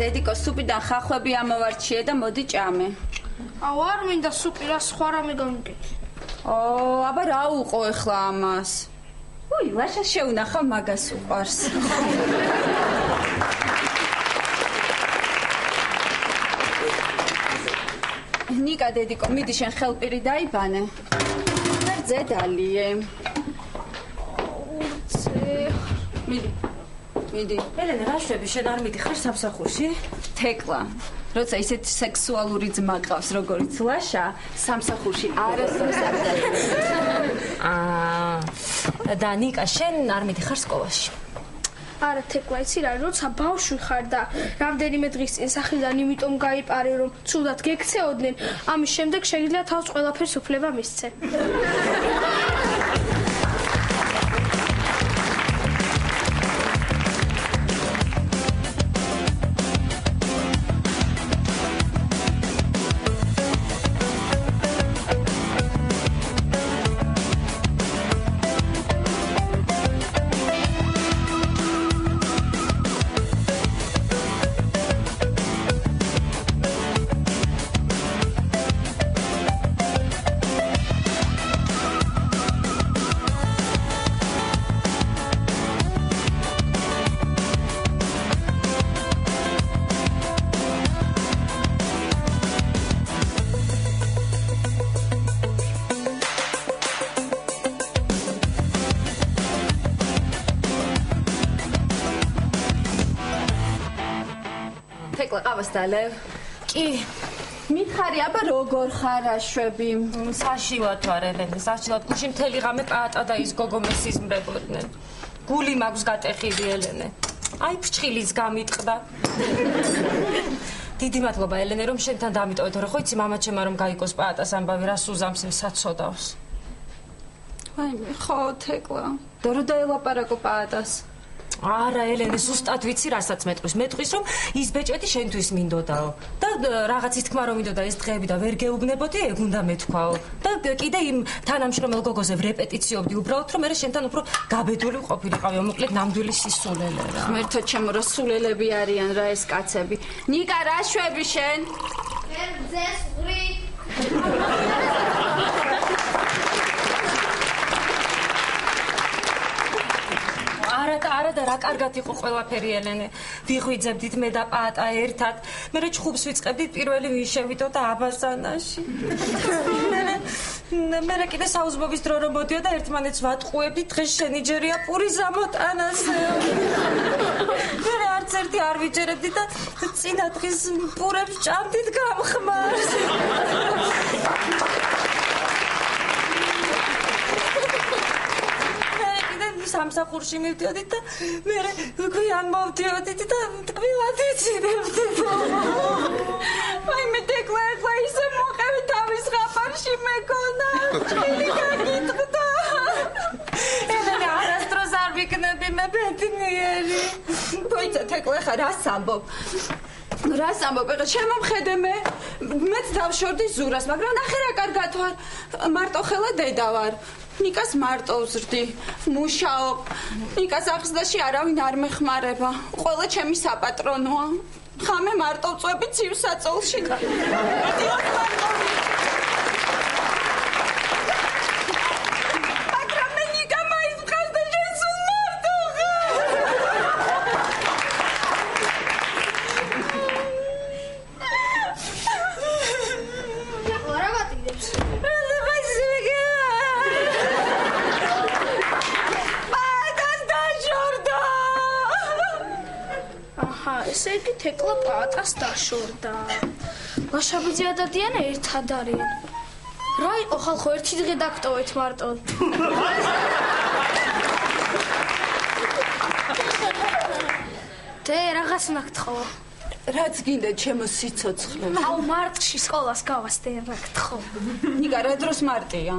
დედიკო სუპიდან ხახვები ამოვარჩიე და მოდი ჭამე. აუ არ მინდა სუპი, რა სხვა რამე გამიგეთ. აბა რა უყო ეხლა ამას? ლაშა შეუნახავ მაგას უყვარს. ნიკა დედიკო, მიდი შენ ხელპირი დაიბანე. ვერძე დალიე. მიდი. ელენე, რა შვები, შენ არ მიდიხარ სამსახურში? თეკლა, როცა ისეთ სექსუალური ძმა ყავს, როგორიც ლაშა, სამსახურში არასდროს არ დაიბანე. და ნიკა, შენ არ მიდიხარ სკოლაში? არა თეკლა, იცი რა, როცა ბავშვი ხარ და რამდენიმე დღის წინ სახლიდან იმიტომ გაიპარე, რომ ცუდად გექცეოდნენ, ამის შემდეგ შეგიძლია თავს ყველაფერს უფლება მისცე. თეკლა ყავას დალევ. კი. მითხარი, აბა როგორ ხარ აშვები? საშილად ვარ ელენე, საშილად. გუში მთელი ღამე პაატა და ის გოგო მესიზმრებოდნენ. გული მაქვს გატეხილი ელენე. აი ფრჩხილის გამიტყდა. დიდი მადლობა ელენე, რომ შენთან დამიტოვეთ, რა ხო იცი მამაჩემმა რომ გაიგოს პაატას ამბავი, რა სუზამს იმ საცოდავს. აი ხო თეკლა. და რო დაელაპარაკო პაატას? არა ელენე, ზუსტად ვიცი რასაც მეტყვის. მეტყვის რომ ის ბეჭედი შენთვის მინდოდაო. და რაღაც ითქმა რომ მინდოდა ეს დღეები და ვერ გეუბნებოდი, ეგ უნდა მეთქვაო. და კიდე იმ თანამშრომელ გოგოზე ვრეპეტიციობდი, უბრალოდ რომ მე შენთან უფრო გაბედული ყოფილიყავი, მოკლედ ნამდვილი სისულელე რა. ღმერთო ჩემო, რა სულელები არიან რა ეს კაცები. ნიკა, რა შვები შენ? ვერძეს ღრი. არა და რა კარგად იყო ყველაფერი ელენე. ვიღვიძებდით მე და პაატა ერთად. მე ჩხუბს ვიწყებდით პირველი ვინ შევიდო და აბაზანაში. მე კიდე საუზმობის დრო რომ მოდიო და ერთმანეთს ვატყუებდით, დღეს შენი ჯერია პური ზამოტანაზე. მე არც ერთი არ ვიჯერებდით და წინა დღის პურებს ჭამდით გამხმარს. სამსახურში მივდიოდით და მე გვიან მოვდიოდით და ტკბილად იცინებდით. აი მე თეკლა ეხლა ისე მოყევი თავის ხაფარში მეკონა. ჭილი გაგიტყდა. ელენე არასდროს არ ვიქნები მე ბედნიერი. თოიცა თეკლა ეხლა რას ამბობ? რას ამბობ? ეხლა შემომხედე მეც დავშორდი ზურას, მაგრამ ნახე რა კარგად ვარ. მარტო ხელა დედა ვარ. ნიკას მარტო ვზრდი, მუშაობ. ნიკას აღზრდაში არავინ არ მეხმარება. ყველა ჩემი საპატრონოა. ხამე მარტო ვწვევი ცივსაწოლში. მაგრამ მე ნიკა მაინც მყავს და შენ სულ მარტო ხარ. რა გატიგებს? ესე იგი თეკლა პაატას დაშორდა. ლაშაბიძე და დიანა ერთად არიან. რა იყო ხალხო, ერთი დღე დაგტოვეთ მარტო. დე რაღაც უნდა გთხოვ. რაც გინდა ჩემო სიცოცხლე. აუ მარტში სკოლას გავასდე რა გთხოვ. ნიკა რა დროს მარტია?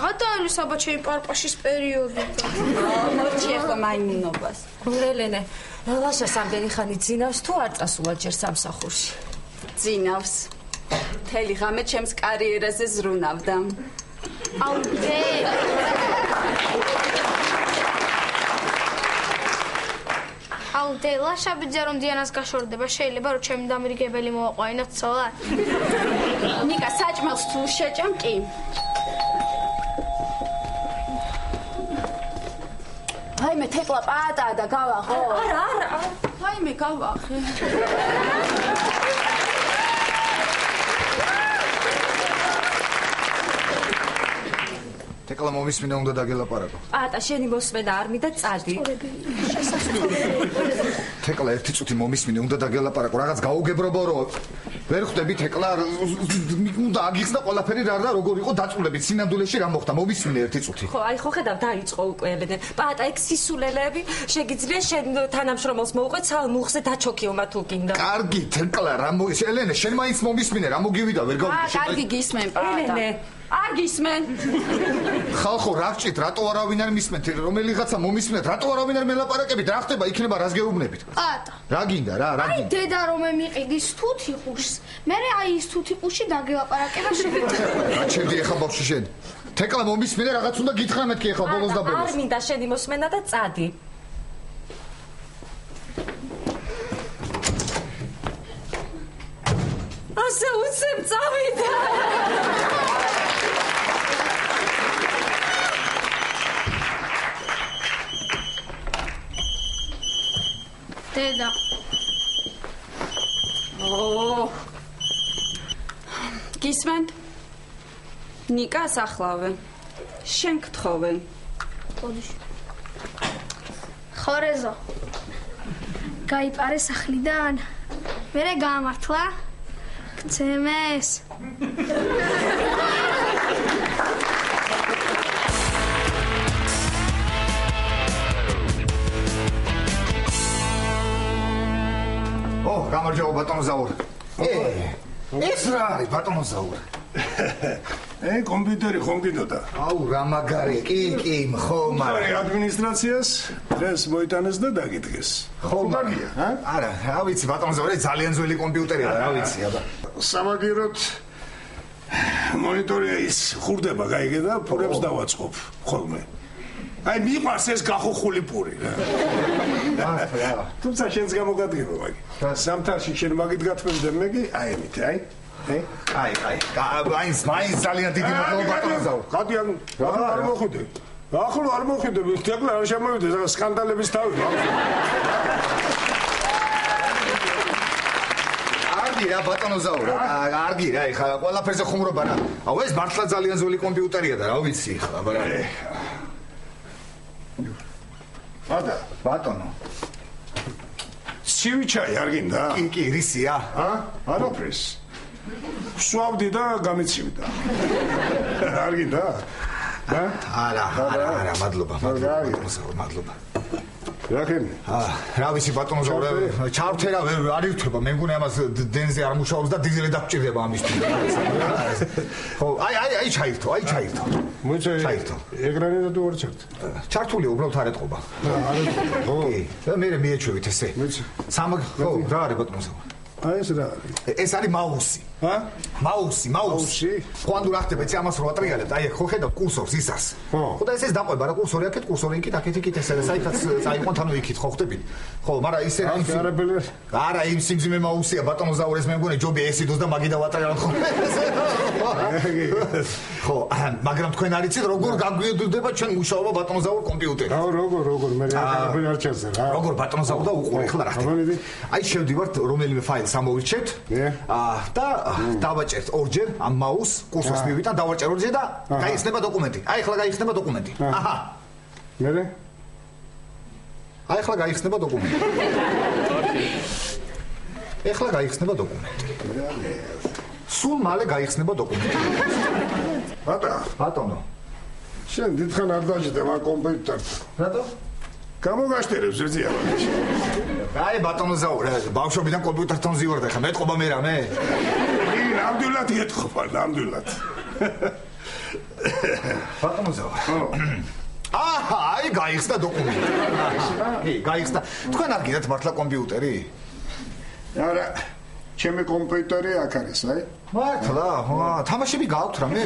გადაალის აბა ჩემი პარპაშის პერიოდი. მოჩი ახლა მაიმუნობას. ელენე, ლაშა სამდენი ხანი ძინავს თუ არ წასულა ჯერ სამსახურში? ძინავს. მთელი ღამე ჩემს კარიერაზე ზრუნავდა. აუ დე. აუდე ლაშაბიძე რომ დიანას გაშორდება შეიძლება რომ ჩემი დამრიგებელი მოაყვაინოთ ცოლად ნიკა საჭმელს თუ შეჭამ კი აი მე თეკლა პატაა და გავახო არა აი მე გავახე თეკლა მომისმინე უნდა დაგელაპარაკო. პატა შენი მოსმენა არ მინდა წადი. თეკლა ერთი წუთი მომისმინე უნდა დაგელაპარაკო. რაღაც გაუგებრობა რო ვერ ხვდები თეკლა უნდა აგიხსნა ყველაფერი რა და როგორ იყო დაწულებით სინამდვილეში რა მოხდა მომისმინე ერთი წუთი. ხო აი ხო ხედავ დაიწყო უკვე ელენე. პატა ეგ სისულელები შეგიძლია შენ თანამშრომელს მოუყვე ცალ მუხზე დაჩოქიომა თუ გინდა. კარგი თეკლა რა ელენე შენ მაინც მომისმინე რა მოგივიდა ვერ გავიგე. კარგი გისმენ პატა. არ გისმენ. ხალხო რა გჭირთ რატო არავინ არ მისმენთ რომელიღაცა მომისმენთ რატო არავინ არ მელაპარაკებით რა ხდება იქნება რას გეუბნებით პატა რა გინდა რა აი გინდა დედა რომ მიყიდის თუთი ყუშს მე აი ის თუთი ყუში დაგელაპარაკება შეიძლება რა ჩემდი ეხა ბავშვი შენ თეკლა მომისმინე რაღაც უნდა გითხრა მეთქი ეხა ბოლოს და ბოლოს არ მინდა შენი მოსმენა და წადი ასე უცებ წავიდა დედა გისმენთ ნიკას ახლავე შენ გთხოვენ ხორეზო გაიპარე სახლიდან მერე გამართლა გცემეს გამარჯობა ბატონო ზაურ ეს რა არის ბატონო ზაურ კომპიუტერი ხომ გინდოდა აუ რა მაგარი კი ხო მაგრამ ადმინისტრაციას დღეს მოიტანეს და დაგიდგეს ხო მაგრამ არა რა ვიცი ბატონო ზაურ ეს ძალიან ძველი კომპიუტერია რა ვიცი აბა სამაგიეროდ მონიტორი ის ხურდება გაიგე და ფურებს დავაწყობ ხოლმე აი მიყვარს ეს გახუხული პური რა თუმცა შენს გამოგადგება მაგი სამთარში შენ მაგით გათმევდე მეგი აი ამით მაინც ძალიან დიდი მადლობა ბატონო ზაურ გადი არ მოხვიდე ახლო არ მოხვიდე თეკლა არ შემოვიდე სკანდალების თავი არგი რა ბატონო ზაურ არგი რა ეხა ყველაფერზე ხუმრობა რა აუ ეს მართლა ძალიან ძველი კომპიუტერია და რა ვიცი ხა ბატონო ცივი ჩაი არ გინდა? კი, რისია? არაფრის. სვავდი და გამიცივდა. არ გინდა? არა, მადლობა. რაკენ? რა ვიცი ბატონო ზაურე, ჩავთერა არ ირთვება, მე მგონი ამას დენზე არ მუშაობს და დიზელი დაგჭირდება ამისთვის. ხო, აი ჩაირთო. მოიცა ეგრანედა თუ არ ჩართ? ჩართულია უბრალოდ არ ეთყობა. ხო. და მე მიეჩვევით ესე. ხო, რა არის ბატონო ზაურე? ეს რა არის? ეს არის მაუსი. მაუსი. ხო ანუ რა ხდება, ამას რო ატრიალებ, აი ხო ხედავ კურსორს ისას. ხო და ეს დაყვება რა კურსორი აქეთ, კურსორი იქით, აქეთ ესე და საერთოდ წაიყვანთ ანუ იქით ხო ხდებით? ხო, მაგრამ ისე არა იმ სიმძიმე მაუსია ბატონო ზაურეს მე მგონი ჯობია ესიდოს და მაგი დავატრიალოთ ხო. ხო, მაგრამ თქვენ არ იცით როგორ გაგვიედდება ჩვენ მუშაობა ბატონო ზაურ კომპიუტერით. როგორ მე არაფერი არ ჩანს რა. როგორ ბატონო ზაურ და უყურე ხო რა ხდება. აი შევდივართ რომელიმე ფაილს ამოვირჩეთ და დავაჭერთ ორჯერ ამ მაუს კურსორს მივიტან დავაჭერ ორჯერ და გაიხსნება დოკუმენტი. აი ახლა გაიხსნება დოკუმენტი. აჰა. მერე? აი ახლა გაიხსნება დოკუმენტი. ახლა გაიხსნება დოკუმენტი. სულ მალე გაიხსნება დოკუმენტი. ბატონო. შენ დიდხან არ დაჭიდე მაგ კომპიუტერს. რატო? გამოგაშტერებს ზეცია. აი ბატონო ზაურე, ბავშვობიდან კომპიუტერთან ზივარდა ხა, მეტყობა მე რამე? ნამდვილად ეთყობა, ნამდვილად. ბატონო ზაურე. აჰა, აი გაიხსნა დოკუმენტი. კი, გაიხსნა. თქვენ არ გინდათ მართლა კომპიუტერი? არა, ჩემი კომპიუტერი აქ არის, აი. მართლა? თამაშები გაქვთ რამე?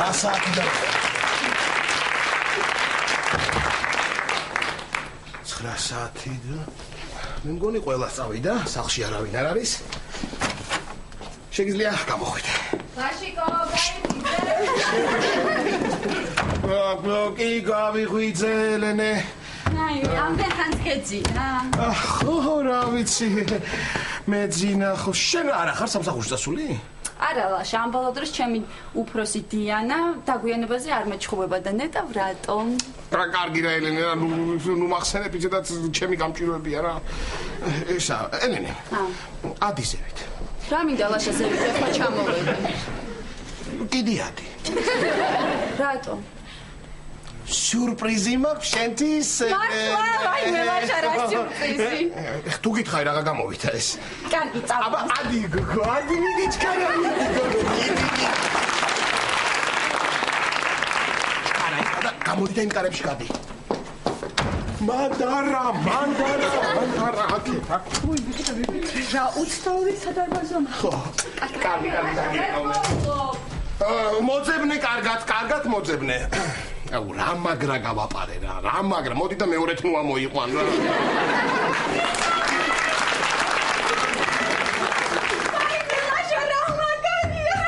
რა საათი და 9 საათი და მე მგონი ყველა წავიდა, სახლში არავინ არ არის. შეგიძლია გამოხვიდე. ლაშიკო, კი გავიღვიძე ელენე. აი, ამდენ ხანს გეძინა. ხო, რა ვიცი. მე ძინა ხო შენ არა ხარ სამსახურში წასული? არა, ლაშა, ამ ბოლო დროს ჩემი უფროსი დიანა დაგვიანებაზე არ მეჩხუბება და ნეტა რატომ? რა კარგი რა ელენე, ნუ მახსენებ ისედაც ჩემი გამჭირვებია რა. ესა, ელენე. ადისევით. რა მინდა ლაშა ზევით ახლა ჩამოვედი. კიდე ადი. რატომ? სიურპრიზი მაქვს შენთვის. მართლა, აი მე ლაშა რა სიურპრიზი. თუ გითხარი რა გამოვიდა ეს? კარგი, წავა. აბა ადი მიდი ჩქარა მიდი. არა, გამოდიდა იმ კარებში გადი. მანდარა. რა უცნაური სადარბაზო? ხო. კარგი. მოძებნე კარგად მოძებნე. აუ რა მაგრა გავაპარე რა მაგრა მოდი და მეორეთ ნუ ამოიყვან რა. ლაშა რა მაგარია.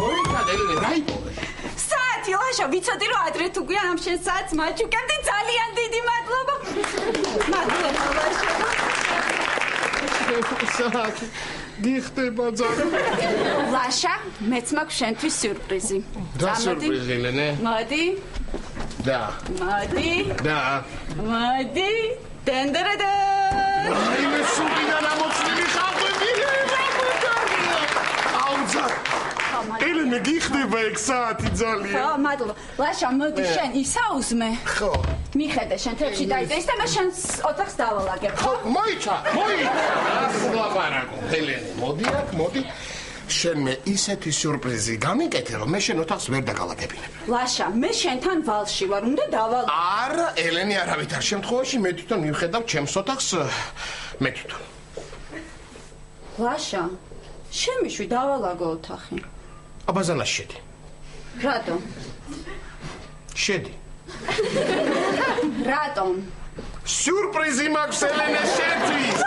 მოიკადე რა იპოვე? საათი ლაშა ვიცოდი რომ ადრე თუ გვიან ამ შენ საათს მაჩუკებდი ძალიან დიდი მადლობა. მადლობა ლაშა. საათი გიხდება ძალიან. ლაშა, მეც მაქვს შენთვის სიურპრიზი. რა სიურპრიზი ელენე? მოდი. და. დენდერედა. აი მე სულიდან ამოცნილი ხალხები. აუცა. ელენე გიხდება ეგ საათი ძალიან. ხო, მადლობა. ლაშა, მოდი შენ ისაუზმე. ხო. მიხედე შენ თებში დაიწყე და მე შენს ოთახს დავალაგებ. ხო, მოიცა. ასლაპარაკო. ელენე, მოდი. შენ მე ისეთი სიურპრიზი გამიკეთე რომ მე შენ ოთახს ვერ დაგალაგებინებ. ლაშა, მე შენთან ვალში ვარ, უნდა დავალაგო. არა, ელენე არავით არ შემთხვევაში მე თვითონ მივხედავ ჩემს ოთახს მე თვითონ. ლაშა, შემიშვი დავალაგო ოთახი. აბაზანაში შედი. რატომ? შედი. რატომ? სიურპრიზი მაქვს ელენე შენთვის.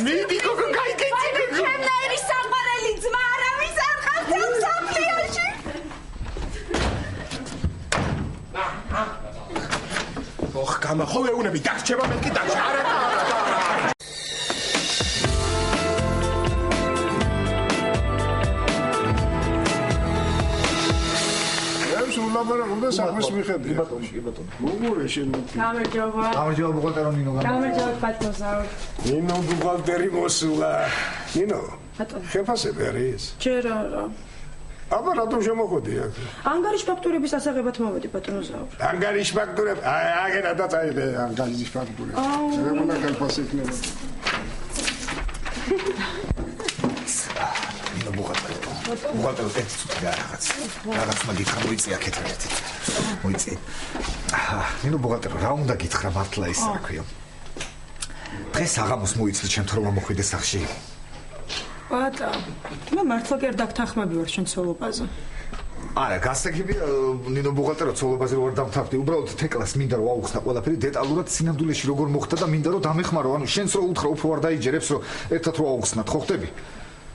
მიდი გოგო გაიგეცი. ჩემნაირი საყვარელი ძმა არავის არ ხართ ამ სამყაროში. ოხ, გამახო ეუნები დაგჭება მე კი დაგჭა. არა. ლაბარაკობდა საქმეს მიხედი. კი ბატონო. მოგურე შენ. გამარჯობა. გამარჯობა ბუღალტერო ნინო. გამარჯობა ბატონო. ნინო ბუღალტერი მოსულა. ნინო. ბატონო. შეფასები არის? ჯერ არა. აბა რატომ შემოხვედი აქ? ანგარიშ ფაქტურების ასაღებად მოვედი ბატონო ზაურ. ანგარიშ ფაქტურები? აგერა და წაიღე ანგარიშ ფაქტურები. ზეგუნა კალფას იქნება. ნინო ბუღალტერო ტექსტი რაღაც მაგითხრა მოიწია კეთილად. მოიწია. ნინო ბუღალტერო რა უნდა გითხრა მართლა ის რა ქვია? დღეს აღამოს მოიწვი ჩემთან რომ მოხვიდე სახში. ბატა, მე მართლა კი არ დაგთანხმები ვარ შენ ცოლობაზე. არა, გასაგებია ნინო ბუღალტერო ცოლობაზე რო არ დამთავრდი, უბრალოდ თეკლას მინდა რომ აუხსნა ყველაფერი დეტალურად სინამდვილეში როგორ მოხდა და მინდა რომ დამეხმარო, ანუ შენს რო უთხრა უფრო არ დაიჯერებს რომ ერთად რო აუხსნათ, ხო ხდები?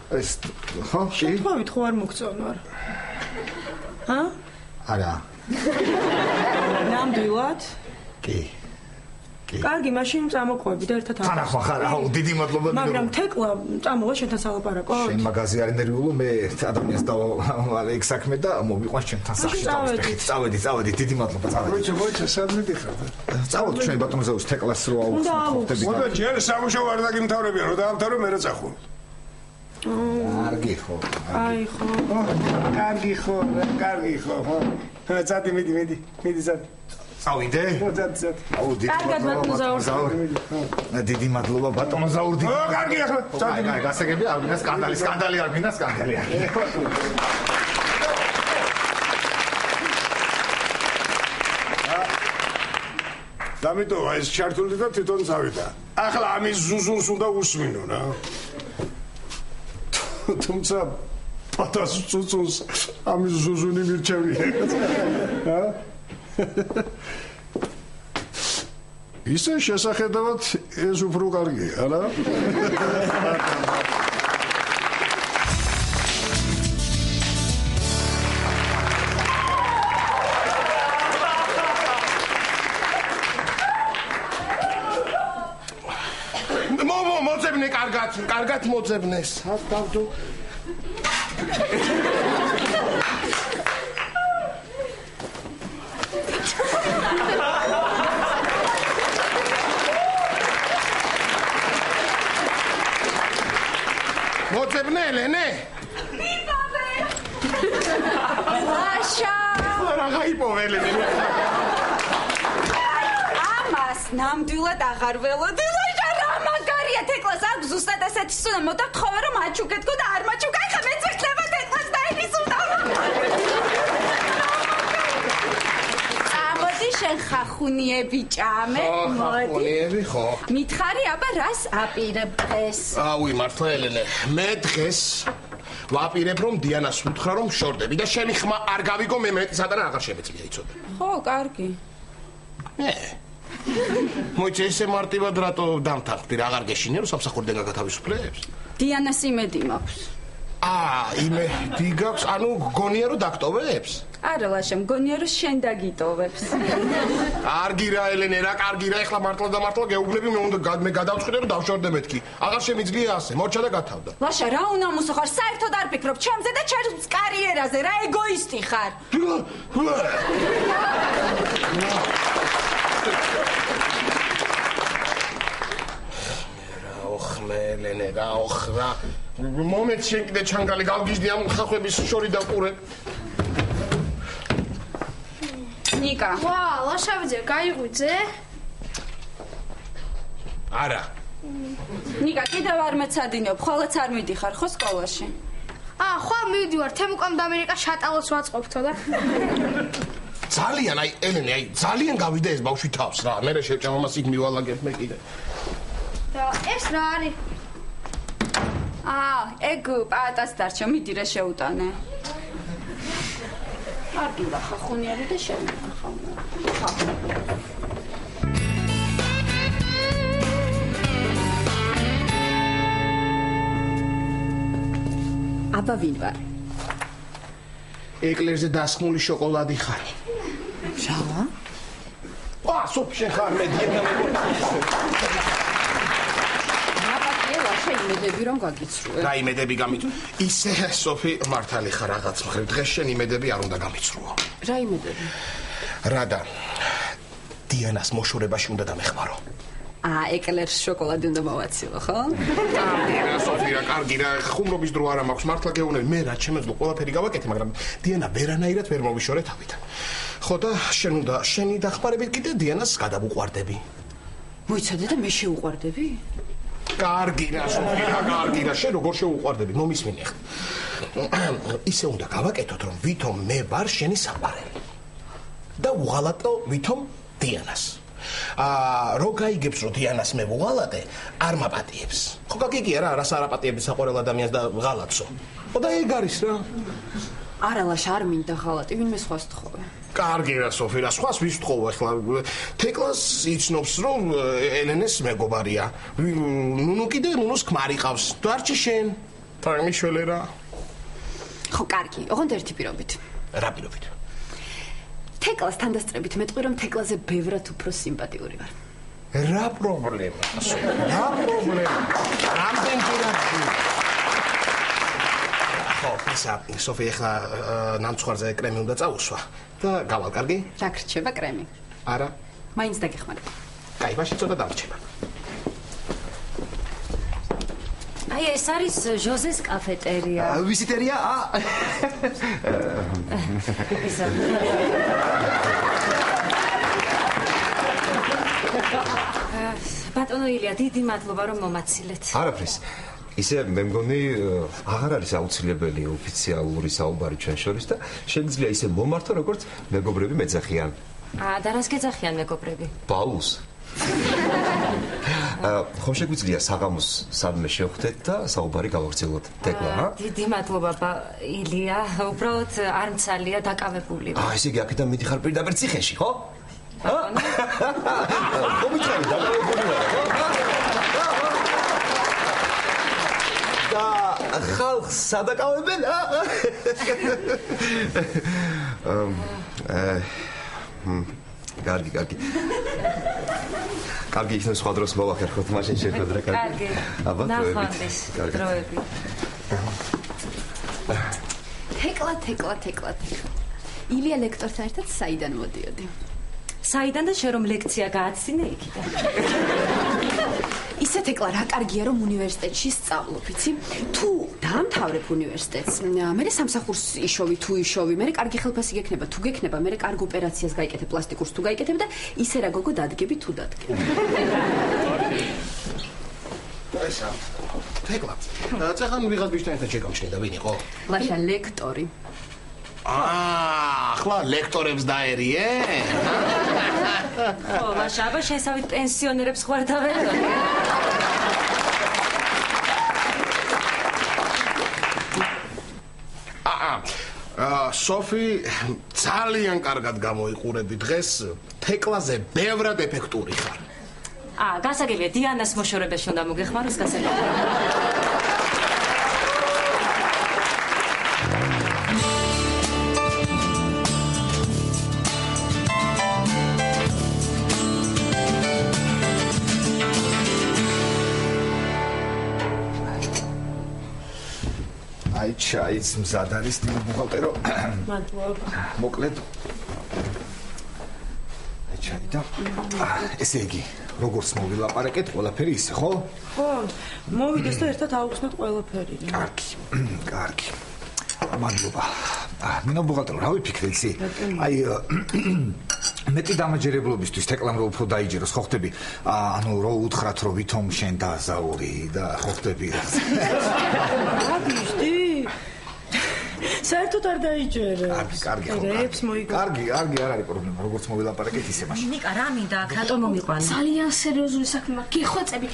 ეს ხო? შეთხოვით ხო არ მოგწონარ? ჰა? არა. ნამდვილად? კი. კარგი, მაშინ წამოყვები და ერთად თან ახლა ხარ, აუ, დიდი მადლობა ნინო. მაგრამ თეკლა წამოვა შენთან სალაპარაკო? შენ მაგაზე არ ნერვიულო, მე ადამიანს დავალ ეგ საქმე და მოვიყვან შენთან სახში დავსტეხით. წავედი, დიდი მადლობა, წავედი. მოიცა, სად მიდიხარ? წავედი ჩვენ ბატონო ზეუს თეკლას რო აუხსნათ, ხო ხდები? მოდა ჯერ სამუშაო არ დაგიმთავრებია, რომ დაამთავრე მე რა წახო. კარგი ხო. აი ხო. კარგი ხო. წადი მიდი წადი. წავიდე? წადი. აუ, დიდი მადლობა. დიდი მადლობა ბატონო ზაურ. კარგი ახლა. წადი. აი, გასაგებია, არ გინდა სკანდალი არ გინდა სკანდალი. დამიტოვა ეს ჩართული და თვითონ წავიდა. ახლა ამის ზუზუნს უნდა უსმინო რა. თუმცა პატას წუწუნს ამის ზუზუნი მირჩევია. ისე შესახედავად ეს უფრო კარგია, რა? მოძებნე კარგად მოძებნე. სად დავდო? მოძებნე, ელენე? იპოვე. ლაშა. რა გაიპოვე, ელენე? ამას ნამდვილად აღარ ველოდი. თეკლას აქვს ზუსტად ესეთი სუნა მოდათხოვე რომ აჩუქეთქო და არ მაჩუქა ხა მეც ვექნება თეკლას და ის უნდა მოდი შენ ხახუნიები ჭამე მოდი ხო მითხარი აბა რას აპირებ დღეს აუი მართლა ელენე მე დღეს ვაპირებ რომ დიანას უთხრა რომ შორდები და შენი ხმა არ გავიგო მე მეტისად არ აღარ შემეძლია იცოდე ხო კარგი მოიცა ესე მარტივად რატო დამთანხმდი რა აღარ გეშინია რომ სამსახურიდან გაგათავისუფლებს? დიანას იმედი მაქვს. იმედი გაქვს, ანუ გონია რომ დაგტოვებს? არა ლაშა, მგონია რომ შენ დაგიტოვებს. კარგი რა ელენე, რა კარგი რა, ეხლა მართლა და მართლა გეუბნები მე უნდა მე გადავწყვიტე რომ დავშორდე მეთქი. აღარ შემიძლია ასე, მორჩა და გათავდა. ლაშა, რა უნამუსო ხარ, საერთოდ არ ფიქრობ ჩემზე და ჩემს კარიერაზე, რა ეგოისტი ხარ. ელენე რა ოხრა მომეც შენ კიდე ჩანგალი გავგიჟდი ამ ხახვების შორი და ყურე ნიკა ვა ლაშავიძე გაიღვიძე არა ნიკა კიდევ არ მეცადინებ ხოლაც არ მიდიხარ ხო სკოლაში ხვალ მივდივარ თემუკამ და ამერიკა შატალოს ვაწყობთო და ძალიან ელენე ძალიან გავიდა ეს ბავშვი თავს რა მე შეჭამას იქ მივალაგებ მე კიდე და ეს რა არის ეგ პატას დარჩა მიდი რა შეუტანე კარგი და ხახუნიერი და შემეხა აბა ვინ ვარ ეკლერზე დასხმული შოკოლადი ხარ რა სოფი შენ ხარ მე დიენა იმედები რომ გაგიცრუე. რა იმედები გამიწრუე? ისე სოფი მართალი ხარ რაღაც მხრივ. დღეს შენ იმედები არ უნდა გამიწრუო. რა იმედები? რადა დიანას მოშორებაში უნდა დამეხმარო. ეკლერს შოკოლადი უნდა მოვაცილო, ხო? რა სოფი რა კარგი რა ხუმრობის დრო არ მაქვს. მართლა გეუბნები მე რა შემეძლო ყველაფერი გავაკეთე, მაგრამ დიანა ვერანაირად ვერ მოვიშორე თავიდან. ხო და შენ უნდა შენი დახმარებით კიდე დიანას გადავუყვარდები. მოიცადე და მე შეუყვარდები? კარგი რა სოფი რა კარგი რა შენ როგორ შეუყვარდები მომისმინე ხა ისე უნდა გავაკეთოთ რომ ვითომ მე ვარ შენი საყვარელი და უღალატო ვითომ დიანას რო გაიგებს რომ დიანას მე ვუღალატე არ მაპატიებს ხო გაგიგია რა რას არ აპატიებს საყვარელ ადამიანს და ღალატსო ხო და ეგ არის რა არა ლაშა არ მინდა ღალატი ვინმე სხვას თხოვე კარგი რა სოფი რა სხვას ვის თხოვა ახლა თეკლას იცნობს რომ ელენეს მეგობარია ნუნუ კიდე ნუნუს ქმარი ყავს დარჩი შენ თამიშველე რა ხო კარგი ოღონდ ერთი პირობით რა პირობით თეკლას თანდასწრებით მეტყვი რომ თეკლაზე ბევრად უფრო სიმპათიური ვარ რა პრობლემა რა პრობლემა რამდენ პირადში სოფი ახლა ნამცხვარზე კრემი უნდა წაუსვა და გავალ კარგი? დაგრჩება კრემი. არა. მაინც დაგეხმარება. კაი, მაშინ ცოტა დამრჩება. ეს არის ჟოზეს კაფეტერია. ვიზიტერია? ბატონო ილია, დიდი მადლობა რომ მომაცილეთ. არაფრის. ისე მე მგონი აღარ არის აუცილებელი ოფიციალური საუბარი ჩვენ შორის და შეიძლება ისე მომართო როგორც მეგობრები მეძახიან. და რას გეძახიან მეგობრები? ბაულს. ხომ შეგვიძლია საღამოს სადმე შევხვდეთ და საუბარი გავაგრძელოთ. თეკლა, ჰა? დიდი მადლობა, ილია. უბრალოდ არ მცალია დაკავებული. ესე იგი აქედან მიდიხარ პირდაპირ ციხეში, ხო? ხო მითხარი დაკავებული ვარ, ხო? და ხალხს სადაკავებენ, კარგი. კარგი იქნებს სხვა დროს მოვახერხოთ, მაშინ შეხვედრა, კარგი. აბა, ნახვამდის დროები. თეკლა. ილია ლექტორთან ერთად საიდან მოდიოდი? საიდან და შენ რომ ლექცია გააცინე იქიდან? ისე თეკლა რა კარგია რომ უნივერსიტეტში სწავლობ, იცი? თუ დაამთავრებ უნივერსიტეტს, მე სამსახურს იშოვი, მე კარგი ხელფასი გექნება, თუ გექნება, მე კარგ ოპერაციას გაიკეთებ, პლასტიკურს თუ გაიკეთებ და ისე რა გოგო დადგები თუ დადგები. ესა. თეკლა. წახან ვიღაც ბიჭთან ერთად შეგამჩნი და ვინ იყო? ლაშა ლექტორი. ახლა ლექტორებს დაერიე? ხო, ლაშა, შესავით პენსიონერებს ხوار დავერდო. სოფი ძალიან კარგად გამოიყურები დღეს. თეკლაზე ბევრად ეფექტური ხარ. გასაგებია დიანას მოშორებაში უნდა მოგეხმაროს გასაგებია. ჩაიც მზად არის დინო ბუღალტერო. მადლობა. მოკლედ. ჩაი და ესე იგი, როგორც მოვილაპარაკეთ, ყველაფერი ისე, ხო? ხო, მოვიდეს და ერთად ავუხსნათ ყველაფერი. კარგი. მადლობა. დინო ბუღალტერო, რა ვიფიქრე იცი? აი მეტი დამაჯერებლობისთვის თეკლამ რო უფრო დაიჯეროს, ხო ხტები? ანუ რო უთხრათ, რომ ვითომ შენ დაზაური და ხო ხტები? აგიშდი? საერთოდ არ დაიჯერე. კარგი. კარგი, არ არის პრობლემა, როგორც მოვილაპარაკეთ ისე მაშინ. ნიკა, რა მინდა, რატომ მომიყვანე? ძალიან სერიოზული საქმე მაქვს. გიხვეწები.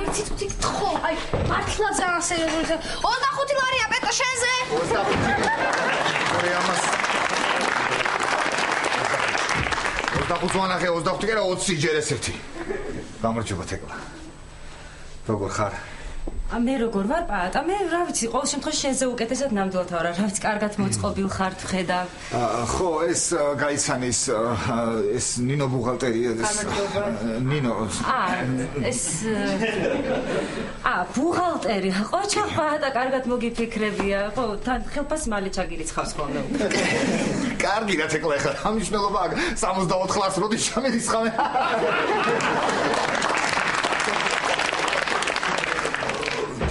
ერთი წუთი გთხოვ. აი, მართლა ძალიან სერიოზული საქმე. 25 ლარია პეტო შენზე. 25 ვანახე, 25 კი რა 20 ჯერ ეს ერთი. გამარჯობა თეკლა. როგორ ხარ? მე როგორ ვარ პაატა? მე რა ვიცი, ყოველ შემთხვევაში შენზე უკეთესად ნამდვილად ვარ. რა ვიცი, კარგად მოწყობილ ხარ, ხედავ. ხო, ეს გაიცანის ეს ნინო ბუღალტერი ეს ნინო. ეს ბუღალტერი. ყოჩა პაატა, კარგად მოგიფიქრებია. ხო, თან ხელფასი მალე ჩაგირიცხავს ხოლმე. კარგი რა თეკლა ხარ. ამ მნიშვნელობა აქვს 64 ლარს როდის ჩამერიცხავე.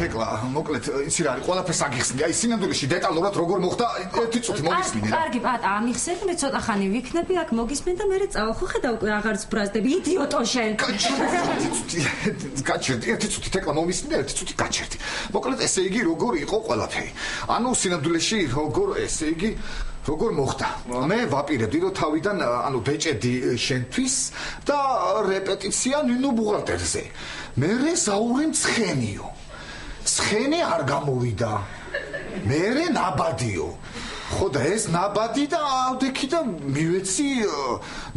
თეკლა, მოკლედ, იცი რა არის, ყველაფერს აგიხსნი. აი, სინამდვილეში დეტალურად როგორ მოხდა, ერთი წუთი მოგისმინე რა. კარგი, პატა, ამიხსენე, მე ცოტა ხანი ვიქნები, აქ მოგისმენ და მე წავალ. ხო ხედავ, უკვე აღარ ზბრაზდები, იდიოტო შენ. გაჩერდი, ერთი წუთი თეკლა მომისმინე, ერთი წუთი გაჩერდი. მოკლედ, ესე იგი, როგორ იყო ყველაფერი. ანუ სინამდვილეში როგორ მოხდა? მე ვაპირებდი, რომ თავიდან, ანუ ბეჭედი შენთვის და რეპეტიცია ნინო ბუღალტერზე. მერე საური მცხენიო. ცხენი არ გამოვიდა. მერე ნაბადიო. ხო და ეს ნაბადი და ავდექი და მივეცი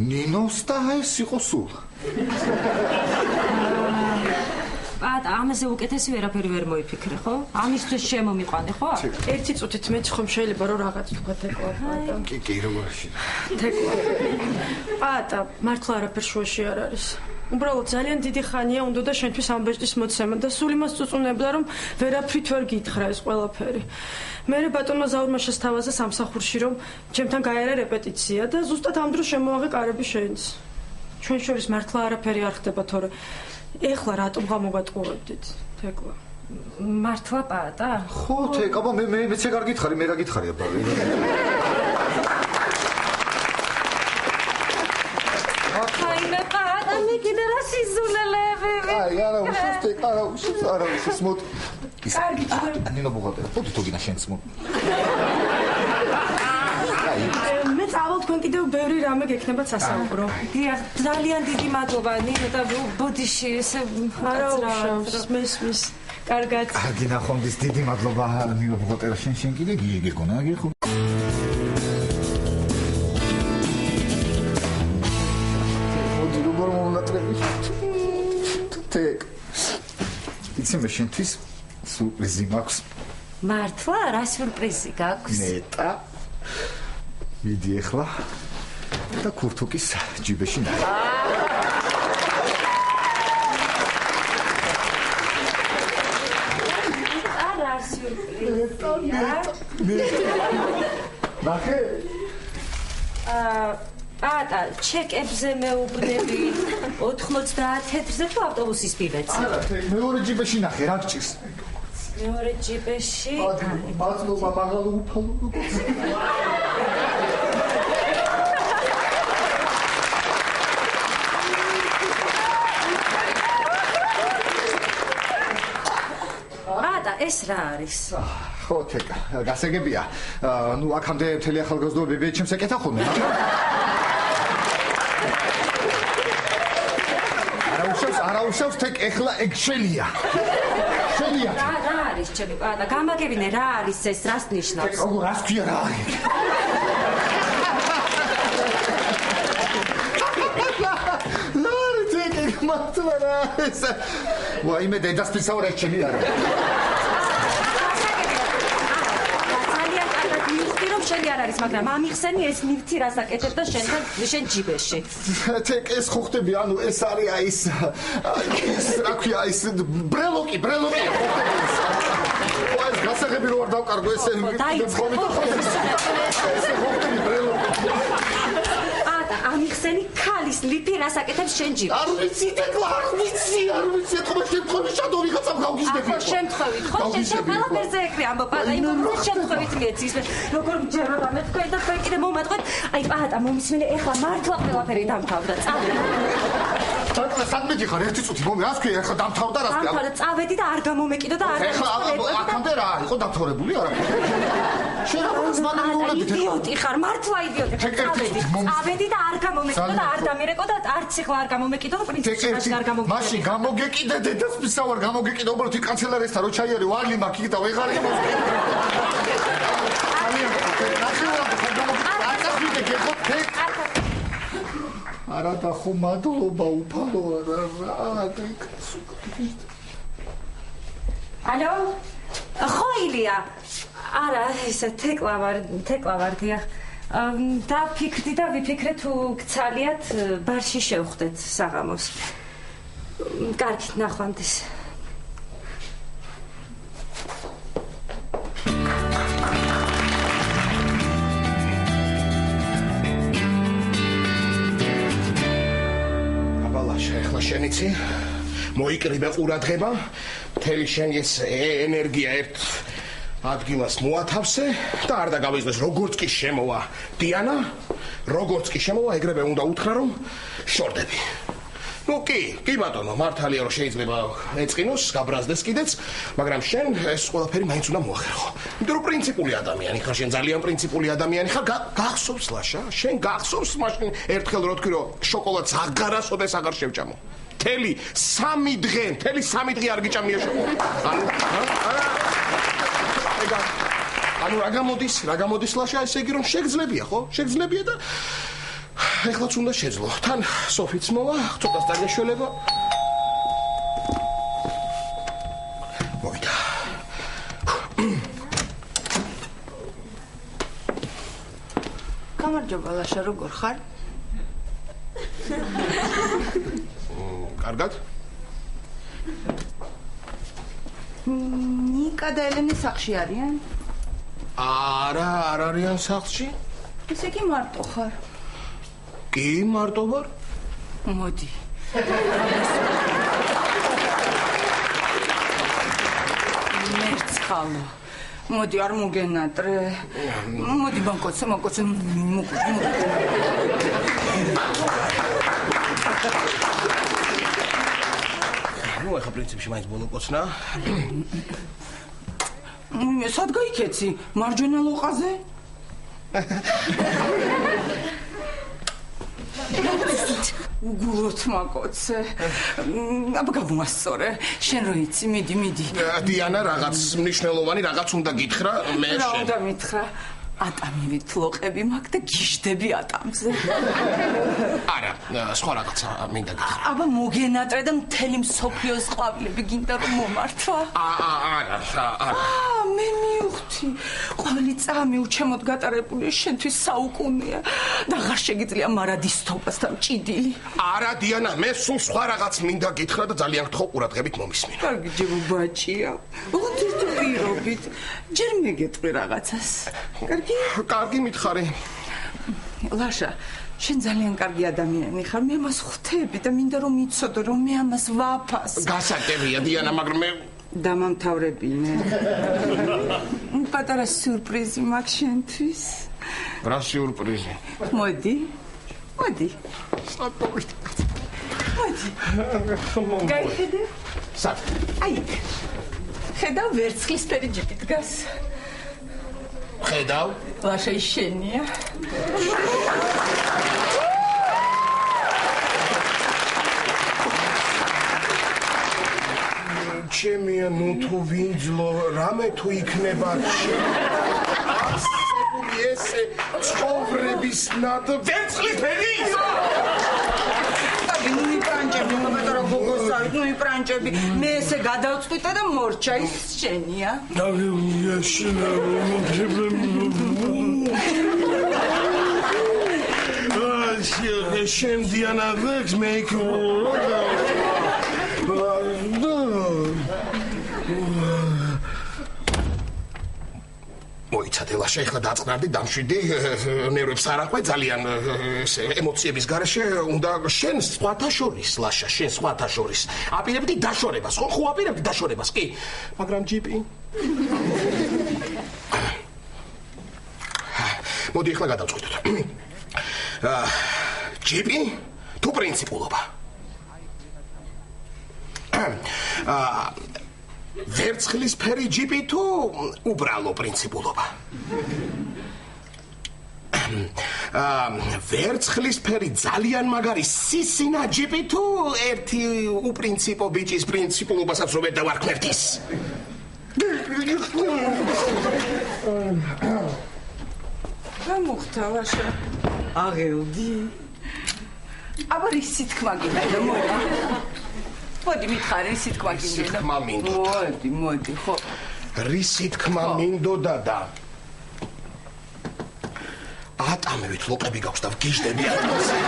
ნინოს და ეს იყო სულ. პატა, ამაზე უკეთესი ვერაფერი ვერ მოიფიქრე, ხო? ამისთვის შემომიყვანე, ხო? ერთი წუთით მეც ხომ შეიძლება რომ რაღაც თქვა თეკლა პატა. კი, როგორში. თეკლა. პატა, მართლა არაფერ შუაში არ არის. უბრალოდ ძალიან დიდი ხანია უნდა და შენთვის ამბეჭდის მოცემა და სულ იმას წუწუნებდა რომ ვერაფრით ვერ გითხრა ეს ყველაფერი. მე ბატონმა ზაურმა შესთავაზა სამსახურში რომ ჩემთან გაიარა რეპეტიცია და ზუსტად ამ დროს შემოაღე შენც. ჩვენ შორის მართლა არაფერი არ ხდება თორე ეხლა რატომ გამოგატყუებდით თეკლა? მართლა პატა? ხო თეკლა, აბა მეც ეგ არ გითხარი, მე რა გითხარი აბა. კიდე რა სიზულელები. არა, უშუსტე, არა, უშუსტე, მოდ. კარგი, ნინო ბუღალტერი, პოტი თუ გინა შენც მოდ. მე წავალ თქვენ კიდევ ბევრი რამე გექნებათ სასაუბრო. დიახ, ძალიან დიდი მადლობა ნინო და ბოდიში ესე არა უშავს მესმის. კარგად. კარგი ნახვამდის დიდი მადლობა ნინო ბუღალტერა შენ კიდე გიგეგონა გიხო. მოდი როგორ მომლატრები. თეკ. იცი მე შენთვის სურპრიზი მაქვს. მართლა რა სურპრიზი გაქვს? ნეტა. მიდი ახლა და ქურთუკის ჯიბეში ნახე. არა სურპრიზია. ნახე. ატა, ჩეკებზე მეუბნები 90 თეთრზე თუ ავტობუსის ბილეთზე? არა, მეორე ჯიბეში ნახე, რა გჭირს? მეორე ჯიბეში? მადლობა, მაღალ უფალო. ატა, ეს რა არის? ხო, თეკა, გასაგებია. ნუ აქამდე მთელი ახალგაზრდობა ბებიეთს ეკეთა ხოლმე. არა უშავს თეკ ეხლა ეგ შენია. შენია. რა არის ჩემი პატა? გამაგებინე რა არის ეს, რას ნიშნავს? თეკ როგორ რას ქვია რა არის? ლარი თეკ მართლა რა ეს? ვაიმე დედასპისაურე ჩემი არა. შენი არ არის, მაგრამ ამიხსენი ეს ნივთი რას აკეთებ და შენ ჯიბეში. თეკ ეს ხო ხდები, ანუ ეს არის აი ეს რა ქვია ის ბრელოკი. ეს გასაღები რო არ დავკარგო ესე ხომი და ხომი. ესე ხო ხდები ბრელოკი. ამიხსენი ქალის ლიფი რას აკეთებს შენ ჯიბეში. არ ვიცი თეკლა, არ ვიცი. ეთქობა შემთხვევით შადო ვიღაცამ გავგიზდები. ახლა შემთხვევით, ხო შენ ყველაფერზე ეკრი ამბობ, პატა იმ შემთხვევით მიეცის. როგორ მჯერა და მე თქვენ და თქვენ კიდე მომატყოთ. აი პატა მომისმენე, ეხლა მართლა ყველაფერი დამთავრდა. წავედი. თქო სადმეჯი ხარ ერთი წუთი მომი, რას ქვია, ეხლა დამთავრდა რას ქვია? დამთავრდა, წავედი და არ გამომეკიდო და არ ეხლა აქამდე რა იყო დამთავრებული არა? შენ რა მოსმანულობდით? იდიოტი ხარ, მართლა იდიოტი ხარ. წავედი და არ გამომეკიდო და არ დამირეკო და არც ეხლა არ გამომეკიდო და პრინციპში არ გამომეკიდო. მაშინ გამოგეკიდე დედასპისა ვარ გამოგეკიდე უბრალოდ იქ კანცელარიასთან რო ჩაიარე ვარლი მაქვს იქ და ვეღარ იმოსკე. არა და ხო მადლობა უფალო რა ალო ხო ილია არა ესე თეკლა ვარ დიახ და ფიქრდი და ვიფიქრე თუ გცალიათ ბარში შევხვდეთ საღამოს კარგი ნახვამდის შენიცი მოიკრიბე ყურადღება მთელი შენი ეს ენერგია ერთ ადგილას მოათავსე და არ დაგავიწყდეს როგორც კი შემოვა დიანა როგორც კი შემოვა ეგრევე უნდა უთხრა რომ შორდები ну კი ბატონო მართალია რომ შეიძლება ეწყინოს გაბრაზდეს კიდეც მაგრამ შენ ეს ყველაფერი მაინც უნდა მოახერხო იმიტომ რომ პრინციპული ადამიანი ხარ შენ ძალიან პრინციპული ადამიანი ხარ გახსოვს ლაშა შენ გახსოვს მაშინ ერთხელ რო თქვი რომ შოკოლადს აღარასოდეს აღარ შევჭამო მთელი 3 დღე არ გიჭამია შოკოლადი ანუ რა გამოდის ლაშა ესე იგი რომ შეგძლებია ხო შეგძლებია და ეხლაც უნდა შეძლო. თან სოფიც მოვა, ცოტას დაგეშველება. მოვიდა. გამარჯობა ლაშა, როგორ ხარ? კარგად? ნიკა და ელენე სახლში არიან? არა, არ არიან სახლში. ესე კი მარტო ხარ? კი მარტო ვარ? მოდი. მერცხალო. მოდი არ მოგენატრე. მოდი ბანკოც. ნუ ახლა პრინციპში მაინც ბოლოკოცნა. სად გაიქეცი? მარჯვენა ლოყაზე? უგულოთ მაკოცე. აბა გამოსწორე. შენ რო იცი, მიდი. დიანა რაღაც მნიშვნელოვანი რაღაც უნდა გითხრა მე შენ. რა უნდა მითხრა? ატამივით ლოყები მაქვს და გიჟდები ატამზე. არა, სხვა რაღაცა მინდა გითხრა. აბა მოგენატრე და მთელი მსოფლიოს ყვავილები გინდა რომ მომართვა? არა. მე მივხვდი. ყვავილი წამი უჩემოდ გატარებული შენთვის საუკუნეა და აღარ შეგიძლია მარადისტობასთან ჭიდილი. არა დიანა, მე სულ სხვა რაღაც მინდა გითხრა და ძალიან გთხოვ ყურადღებით მომისმინო. კარგი ჯერ ბაჭია. ოღონდ ერთ პირობით ჯერ მეგეტყვი რაღაცას. კარგი მითხარი. ლაშა, შენ ძალიან კარგი ადამიანი ხარ. მე მას ხვდები და მინდა რომ იცოდო რომ მე ამას ვაფას. გასაკეთებია დიანა, მაგრამ მე დამამთავრებინე. პატარა სიურპრიზი მაქვს შენთვის. რა სიურპრიზი? მოდი. საპოვით. გაიხედე? სად? აი. ხედავ ვერცხლისფერი ჯიპი დგას. ხედავ? ლაშა შენია. ჩემია ნუ თუ ვინძლო რამე თუ იქნება ასებული ესე ცხოვრების ნად ვერცხლისფერი პრანჭები მე ესე გადავწყვიტე და მორჩა ის შენია. შენ დიანა ვექს მეიქ მოიცადე ლაშა ეხლა დაწყნარდი დამშვიდი ნერვებს არ აყვე ძალიან ემოციების გარეშე უნდა შენ სხვათა შორის ლაშა შენ სხვათა შორის აპირებდი დაშორებას ხო აპირებდი დაშორებას კი მაგრამ ჯიპი მოდი ეხლა გადავწყვიტოთ ჯიპი თუ პრინციპულობა ვერცხლისფერი ჯიპი თუ უბრალო პრინციპულობა ვერცხლისფერი ძალიან მაგარი სისინა ჯიპი თუ ერთი უპრინციპო ბიჭის პრინციპულობასაც რომ ვერ დავარქმევთ ის რა მოხდა ლაშა აღეუდი აბა ისი თქმა გინდა მოდი მითხარი ისი თქმა გინდა მოდი ხო რისი თქმა მინდოდა და ატამივით ლოყები გაქვს და ვგიჟდები ატამზე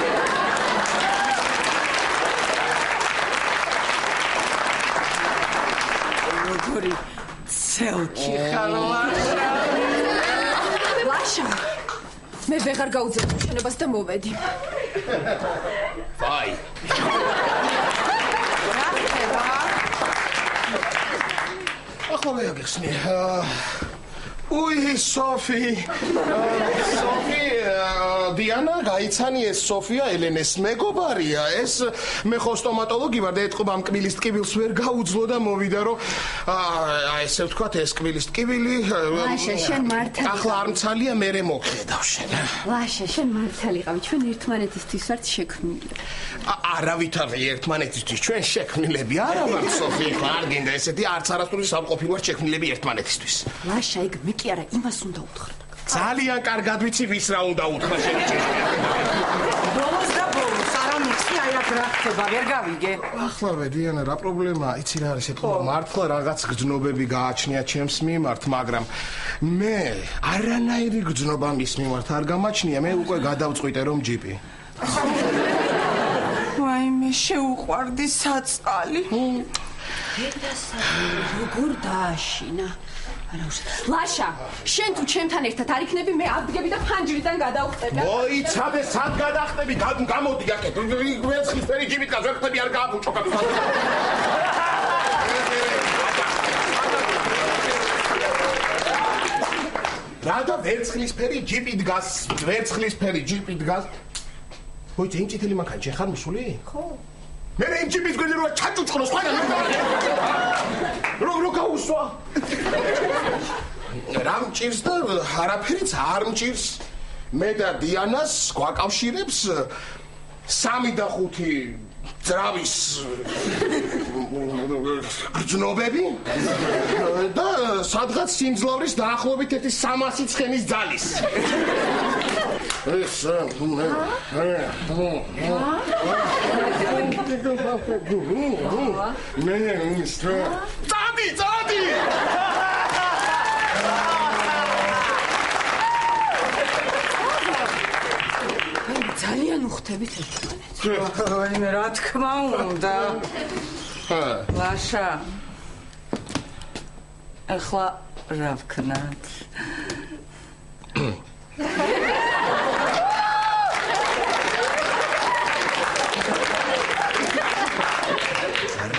როგორი ცელკი ხარ ლაშა მე ვეღარ გაუძლებთ შენებას და მოვედი ვაი ახლა მე აგიხსნი უი სოფი დიანა გაიცანი ეს სოფია ელენეს მეგობარია ეს მე ხო სტომატოლოგი ვარ და ეთყობა ამ კბილის ტკივილს ვერ გაუძლო და მოვიდა რომ ესე ვთქვათ ეს კბილის ტკივილი ლაშა შენ მართალი ახლა არ მცალია მერე მოგხედავ შენ ლაშა შენ მართალი ყავი ჩვენ ერთმანეთისთვის ვართ შექმნილი არავით არ ერთმანეთისთვის ჩვენ შექმნილები არა ვართ სოფი ხო არ გინდა ესეთი არც არასდროს სამყოფი ვართ შექმნილები ერთმანეთისთვის ლაშა ეგ მე კი არა იმას უნდა უთხრა ძალიან კარგად ვიცი ვის რა უნდა უთხრა შენ ბოლოს და ბოლოს არა მიხსნი აი აქ რა ხდება ვერ გავიგე ახლა ვედიანა რა პრობლემაა იცი რა არის ეთქვა მართლა რაღაც გრძნობები გააჩნია ჩემს მიმართ მაგრამ მე არანაირი გრძნობა მის მიმართ არ გამაჩნია მე უკვე გადავწყვიტე რომ ჯიპი ვაიმე შეუყვარდი საწყალი როგორ დააშინა ლაშა შენ თუ ჩემთან ერთად არ იქნები მე აბდგები და ფანჯრიდან გადავხტები მოიცადე სად გადახტები გამოდი აქეთ ვერცხლისფერი ჯიპით გაზვერხტები არ გააბუჭო რა და ვერცხლისფერი ჯიპი დგას ვერცხლისფერი ჯიპი დგას მოიცე იმ წითელი მანქანა შენ ხარ მსული ხო მე იმ ჯიპის გვერდზე რო ჩაჭუჭყრო სხვაგან რო გაუსვა რა მჭირს და არაფერიც არ მჭირს მე და დიანას გვაკავშირებს 3 და 5 ძრავის გრძნობები და სადღაც სიმძლავრის დაახლოებით 300 ცხენის ძალის. ეს წადი ძალიან უხდებით ერთმანეთს. ვაიმე, რა თქმა უნდა. ლაშა. ახლა რა ვქნათ?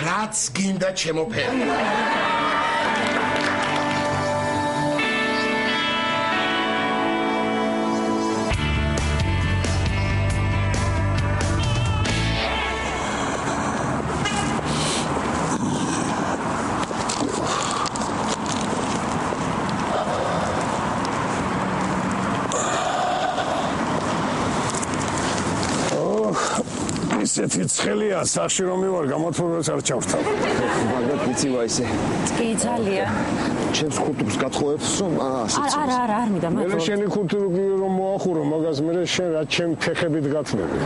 რაც გინდა ჩემო ფერი. ისეთი ცხელია, სახში რომ მივარ, გამოთვლებას არ ჩავთავ. მაგათ ვიცი ვაისე. კი, ძალიან. ჩემს ხუთებს გათხოვებს, რომ ასეც. არა, არ მინდა, მე შენი ხუთი რომ მოახურო, მაგას მე შენ რა ჩემ ფეხებით გათმები.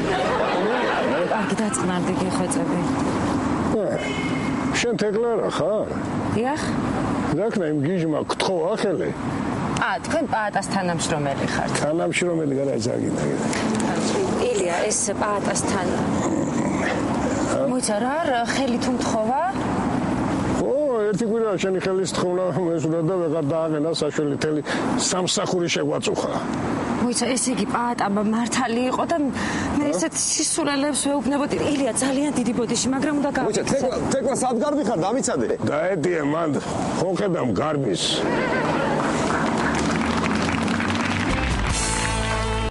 კარგი დაწყნარდი გიხვეწები. შენ თეკლარა ხარ? დიახ. დაკნა იმ გიჟმა გთხოვა ხელე. თქვენ პაატას თანამშრომელი ხართ. თანამშრომელი გარაძაგინა. ილია, ეს პაატასთან. მოიცა რა ხელი თუ მთხოვა? ერთი კვირა შენი ხელის თხოვნა მესურა და ვეღარ დააგენა საშველი თელი სამსახური შეგვაწუხა. მოიცა ესე იგი პაატა მართალი იყო და მე ესეთ სისულელებს ვეუბნებოდი. ილია ძალიან დიდი ბოდიში, მაგრამ უნდა მოიცა თეკლა სად გარბი ხარ დამიცადე? დაედიე მანდ ხო ხედავ გარბის.